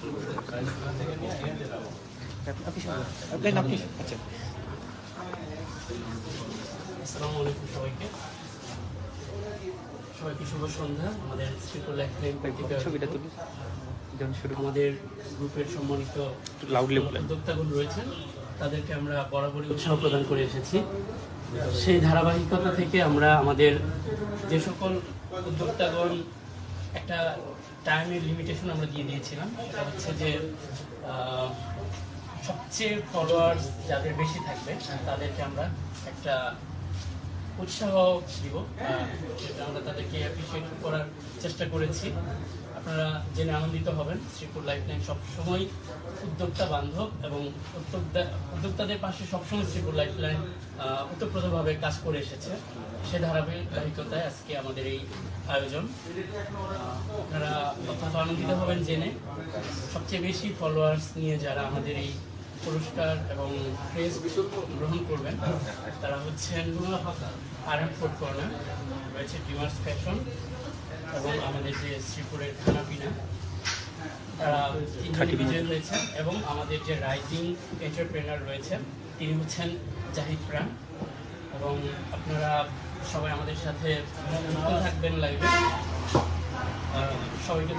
আচ্ছা, আসসালামু আলাইকুম সবাইকে। সবাইকে শুভ সন্ধ্যা। আমাদের শ্রীপুর লাইফ লাইন ছবিটা তুলি যখন শুরু আমাদের গ্রুপের সম্মানিত লাউডলি বলেন। উদ্যোক্তাগুলো রয়েছেন, তাদেরকে আমরা বরাবরই উৎসাহ প্রদান করে এসেছি। সেই ধারাবাহিকতা থেকে আমরা আমাদের যে সকল উদ্যোক্তাগণ একটা টাইমের লিমিটেশন আমরা দিয়ে দিয়েছিলাম, সেটা হচ্ছে যে সবচেয়ে ফলোয়ার্স যাদের বেশি থাকবে তাদেরকে আমরা একটা উৎসাহ দিব, সেটা আমরা তাদেরকে অ্যাপ্রিসিয়েট করার চেষ্টা করেছি। আপনারা জেনে আনন্দিত হবেন, শ্রীপুর লাইফলাইন সবসময় উদ্যোক্তা বান্ধব এবং উদ্যোক্তাদের পাশে সবসময় শ্রীপুর লাইফলাইন ওতপ্রোতভাবে কাজ করে এসেছে। সে ধারাবাহিকতায় আজকে আমাদের এই আয়োজন। আপনারা অত্যন্ত আনন্দিত হবেন জেনে, সবচেয়ে বেশি ফলোয়ার্স নিয়ে যারা আমাদের এই পুরস্কার এবং প্রেজ গ্রহণ করবেন তারা হচ্ছেন RM ফুড কর্নার, রয়েছে ডিমার্স ফ্যাশন এবং আমাদের যে শ্রীপুরের খানাপিনা, তারা তিনজনই বিজয়ী হয়েছেন। এবং আমাদের যে রাইজিং এন্টারপ্রেনার রয়েছেন তিনি হচ্ছেন জাহিদ প্রাণ। এবং আপনারা সবাই আমাদের সাথে যুক্ত থাকবেন লাইভে। সবাইকে